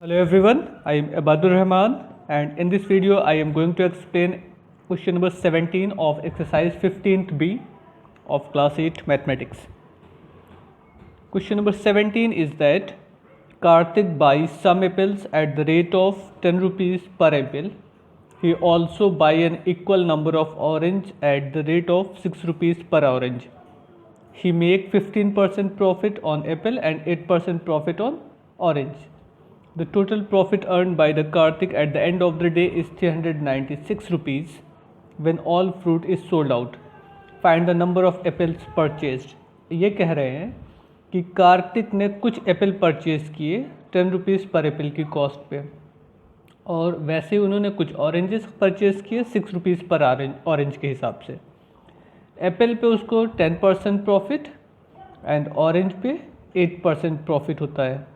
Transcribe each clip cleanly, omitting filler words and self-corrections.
Hello everyone, I am Abadur Rahman and in this video I am going to explain question number 17 of exercise 15th B of class 8 mathematics. Question number 17 is that Karthik buys some apples at the rate of 10 rupees per apple. He also buy an equal number of orange at the rate of 6 rupees per orange. He make 15% profit on apple and 8% profit on orange. The total profit earned by the Karthik at the end of the day is 396 rupees when all fruit is sold out. Find the number of apples purchased. ये कह रहे हैं कि कार्तिक ने कुछ Apple purchase किए 10 rupees per Apple की cost पे, और वैसे ही उन्होंने कुछ ऑरेंजेस परचेज किए 6 रुपीज़ पर ऑरेंज के हिसाब से. एप्पल पे उसको 10% प्रॉफिट एंड ऑरेंज पे 8% प्रॉफिट होता है.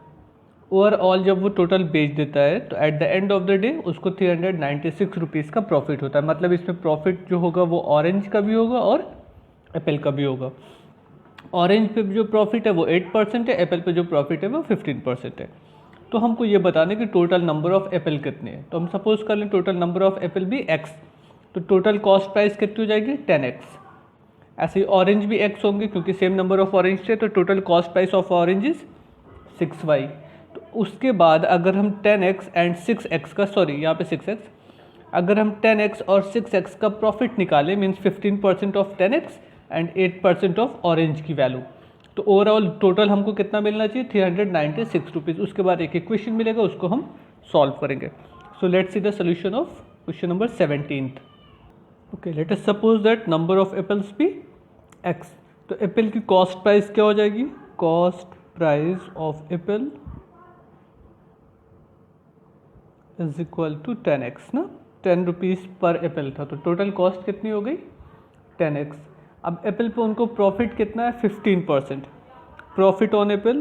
ओवरऑल जब वो टोटल बेच देता है तो at the end of the day उसको 396 रुपीज़ का प्रॉफिट होता है. मतलब इसमें प्रॉफिट जो होगा वो ऑरेंज का भी होगा और एप्पल का भी होगा. ऑरेंज पे जो प्रॉफिट है वो 8% है, एप्पल पे जो प्रॉफिट है वो 15% है. तो हमको ये बताने कि टोटल नंबर ऑफ एप्पल कितने हैं. तो हम सपोज कर लें टोटल नंबर ऑफ एप्पल भी x, तो टोटल कॉस्ट प्राइस कितनी हो जाएगी 10x. ऐसे ही ऑरेंज भी x होंगे क्योंकि सेम नंबर ऑफ ऑरेंज थे, तो total cost price of orange is 6y. तो उसके बाद अगर हम 10x एंड 6x का, सॉरी यहाँ पे 6x, अगर हम 10x और 6x का प्रॉफिट निकालें means 15% of 10x and 8% of orange की वैल्यू, तो ओवरऑल टोटल हमको कितना मिलना चाहिए 396 रुपीज़. उसके बाद एक इक्वेशन मिलेगा, उसको हम सॉल्व करेंगे. So let's see the solution of question number 17. Okay, let us suppose that number of apples be x. तो एप्पल की कॉस्ट प्राइस क्या हो जाएगी, cost price of apple is equal to 10x ना. 10 रुपीज़ पर एप्पल था तो total cost कितनी हो गई 10x. अब एप्पल पे उनको प्रॉफिट कितना है 15%. Profit on apple,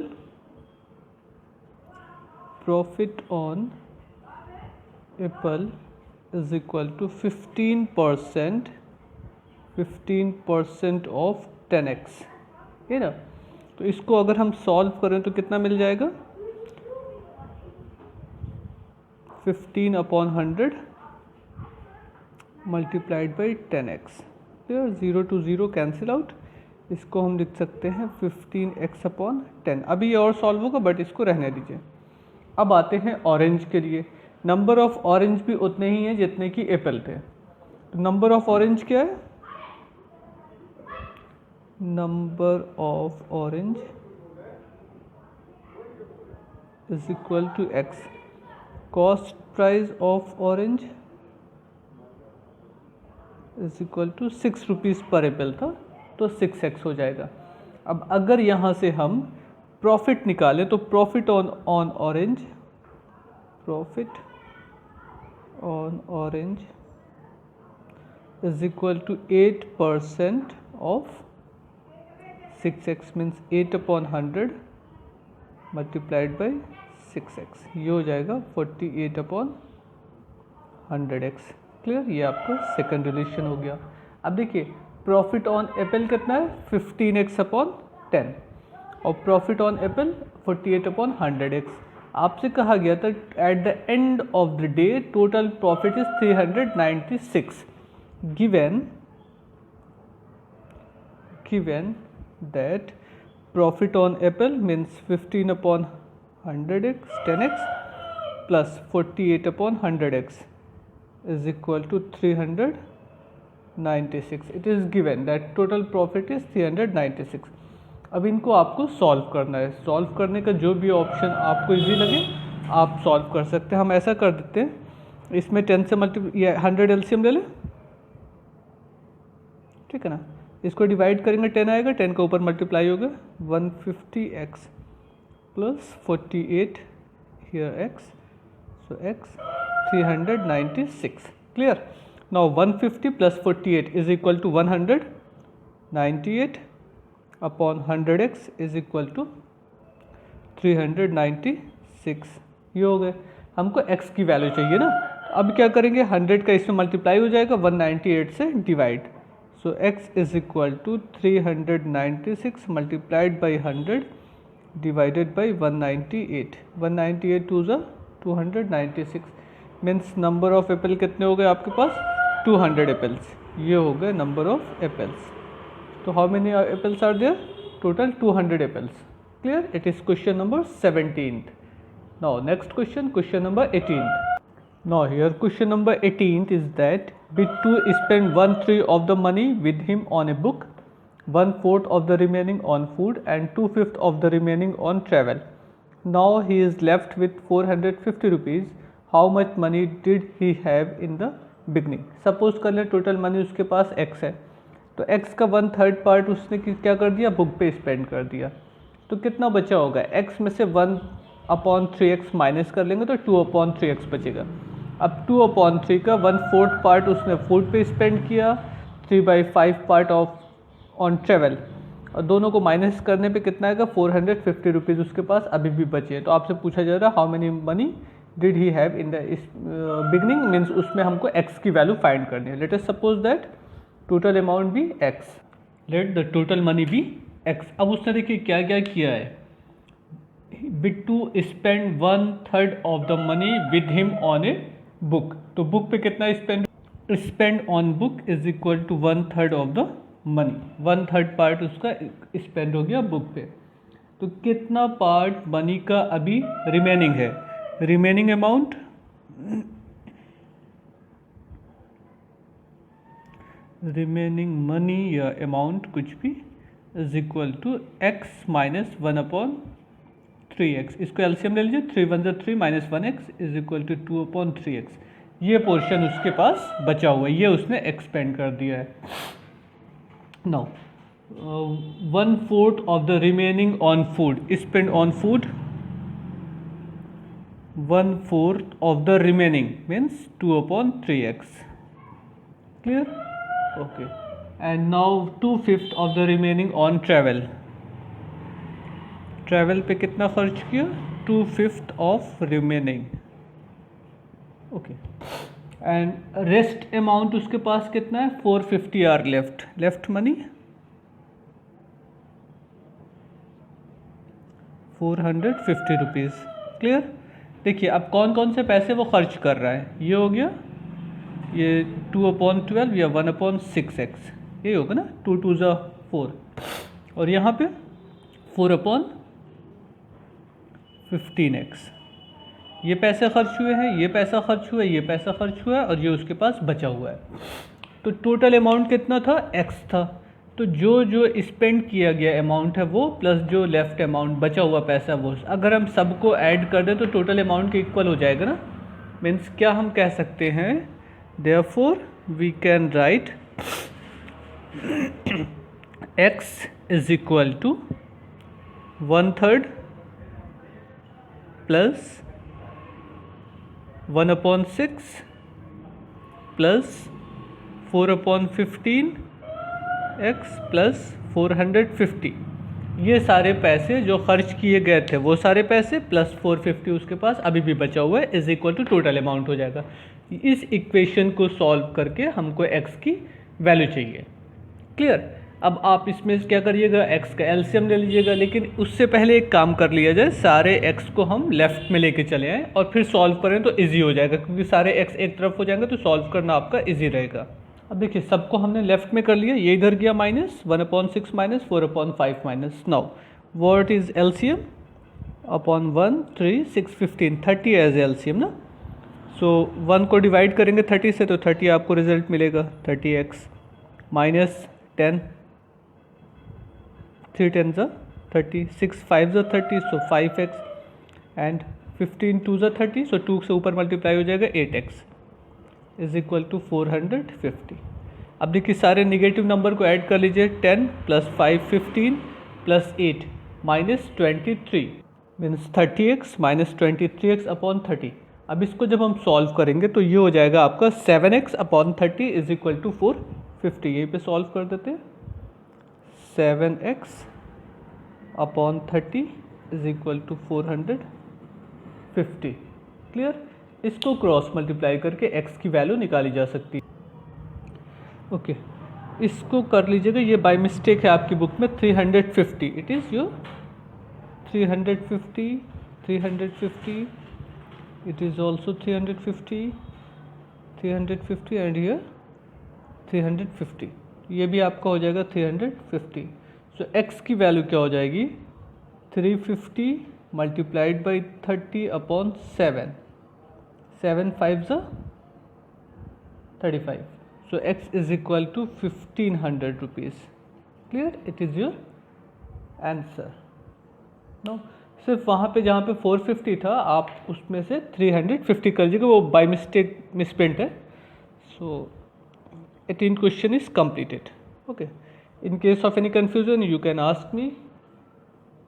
profit on apple is equal to 15% of 10x, है ना. तो इसको अगर हम सॉल्व करें तो कितना मिल जाएगा 15/100 मल्टीप्लाइड बाई 10x. फिर 0 to 0 कैंसिल आउट. इसको हम लिख सकते हैं 15x/10. अभी ये और सॉल्व होगा बट इसको रहने दीजिए. अब आते हैं ऑरेंज के लिए. नंबर ऑफ ऑरेंज भी उतने ही हैं जितने कि एप्पल थे. तो नंबर ऑफ ऑरेंज क्या है, number of orange is equal to x. Cost price of orange is equal to 6 rupees per apple था तो 6x हो जाएगा. अब अगर यहाँ से हम प्रॉफिट निकालें तो profit on orange, profit on orange is equal to 8% of 6x means 8/100 multiplied by 6x. ये हो जाएगा 48/100x. क्लियर, ये आपका सेकंड रिलेशन हो गया. अब देखिए प्रॉफिट ऑन एप्पल कितना है 15x/10 और प्रॉफिट ऑन एप्पल 48/100x. आपसे कहा गया था at the end of the day total profit is 396 given that profit on apple means 15/100x 10x plus 48/100x is equal to 396. It is given that total profit is 396. अब इनको आपको solve करना है. Solve करने का जो भी option आपको इजी लगे आप सॉल्व कर सकते हैं. हम ऐसा कर देते हैं, इसमें 10 से मल्टीप्लाई 100 एलसीएम ले लें, ठीक है ना. इसको डिवाइड करेंगे 10 आएगा, 10 का ऊपर मल्टीप्लाई होगा 150x plus 48 here x, so x 396. Clear. Now 150 plus 48 is equal to 198 upon 100x is equal to 396. ये हो गए. हमको x की वैल्यू चाहिए ना. अब क्या करेंगे 100 का इसमें मल्टीप्लाई हो जाएगा 198 से divide. So x is equal to 396 multiplied by 100 divided by 198. 198 to the 296 means number of Apple कितने हो गए आपके पास? 200 एप्पल्स। ये हो गए नंबर ऑफ एप्पल्स। तो how many apples are there? Total 200 apples. Clear? It is question number 17th। Now next question, question number 18th। Now here question number 18th is that Bittu spent 1/3 of the money with him on a book, 1/4 of the remaining on food and 2/5 of the remaining on travel. Now he is left with 450 rupees. How much money did he have in the beginning? Suppose कर लें total money उसके पास x है, तो x का 1/3 part उसने क्या कर दिया? बुक पे स्पेंड कर दिया। तो कितना बचा होगा? x में से 1/3x माइनस कर लेंगे तो 2/3x बचेगा। अब 2/3 का 1/4 पार्ट उसने फूड पे स्पेंड किया, 3/5 पार्ट ऑफ ऑन ट्रेवल, और दोनों को माइनस करने पे कितना आएगा? 450 रुपीज़ उसके पास अभी भी बचे हैं। तो आपसे पूछा जा रहा है how many money did he have in the beginning, means उसमें हमको x की वैल्यू फाइंड करनी है। Let us suppose that total amount be x, let the total money be x। अब उसने देखिए क्या क्या किया है। Bittu spend 1/3 of the money with him on a book. तो बुक पे कितना spend on book is equal to 1/3 of the money. 1/3 part उसका स्पेंड हो गया बुक पे। तो कितना पार्ट मनी का अभी रिमेनिंग है? रिमेनिंग अमाउंट रिमेनिंग मनी या अमाउंट कुछ भी is equal to x minus 1/3x। इसको एलसीएम ले लीजिए, 3 1 3 minus 1x is equal to 2/3x। ये पोर्शन उसके पास बचा हुआ है, ये उसने एक्सपेंड कर दिया है। Now 1/4 of the remaining on food, spend on food 1/4 of the remaining means 2/3x। Clear? Okay. And now 2/5 of the remaining on travel. Travel पे कितना खर्च किया? 2/5 of remaining. Okay. And rest amount उसके पास कितना है? 450 are left money 450 rupees. Clear? देखिए अब कौन कौन से पैसे वो खर्च कर रहा है। ये हो गया, ये 2/12 या 1/6x, ये होगा ना, 2 2 ज़ा 4, और यहाँ पे 4/15x। ये पैसे खर्च हुए हैं, ये पैसा खर्च हुआ है, ये पैसा खर्च हुआ है, और ये उसके पास बचा हुआ है। तो टोटल अमाउंट कितना था? x था। तो जो जो स्पेंड किया गया अमाउंट है वो, प्लस जो लेफ्ट अमाउंट बचा हुआ पैसा वो, अगर हम सबको ऐड कर दें तो टोटल अमाउंट के इक्वल हो जाएगा ना। मीन्स क्या हम कह सकते हैं? Therefore we can write x is equal to 1/3 plus 1/6 plus 4/15 x plus 450। ये सारे पैसे जो खर्च किए गए थे वो सारे पैसे प्लस 450 उसके पास अभी भी बचा हुआ है is equal to total amount हो जाएगा। इस इक्वेशन को सॉल्व करके हमको x की वैल्यू चाहिए। क्लियर? अब आप इसमें क्या करिएगा? x का एलसीएम ले लीजिएगा, लेकिन उससे पहले एक काम कर लिया जाए, सारे x को हम लेफ्ट में लेके चले आएँ और फिर सॉल्व करें तो इजी हो जाएगा, क्योंकि सारे x एक तरफ हो जाएंगे तो सॉल्व करना आपका इजी रहेगा। अब देखिए सबको हमने लेफ्ट में कर लिया, ये इधर गया minus 1/6 minus 4/5 minus. Now what is LCM? Upon 1 3 6 15 30 as LCM ना। सो 1 को डिवाइड करेंगे 30 से तो 30 आपको रिजल्ट मिलेगा, 30x माइनस 10, 3 10 ज़ा 30, 6 5 ज़ा 30, सो 5x एंड 15 2 ज़ा 30, सो 2 से ऊपर मल्टीप्लाई हो जाएगा 8x इज इक्वल टू 450। अब देखिए सारे निगेटिव नंबर को ऐड कर लीजिए, 10 plus 5 15 plus 8 minus 23 means 30x minus 23x upon 30। अब इसको जब हम सॉल्व करेंगे तो ये हो जाएगा आपका 7x upon 30 is equal to 450। यहीं पे सॉल्व कर देते हैं, 7x upon 30 is equal to 450। Clear? इसको क्रॉस मल्टीप्लाई करके x की वैल्यू निकाली जा सकती है। ओके, इसको कर लीजिएगा, ये बाय मिस्टेक है आपकी बुक में 350, it is your 350 it is also 350 and here 350, ये भी आपका हो जाएगा 350. सो x की वैल्यू क्या हो जाएगी 350 multiplied by 30 upon 7, 7 5 35. So x is equal to 1500 rupees. Clear? It is your answer. Now सिर्फ वहाँ पे जहाँ पे 450 था आप उसमें से 350 कर लीजिएगा, वो बाय मिस्टेक मिसप्रिंट है. सो 18 question is completed. Okay. In case of any confusion you can ask me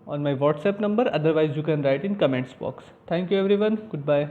on my WhatsApp number, otherwise you can write in comments box. Thank you everyone. Goodbye.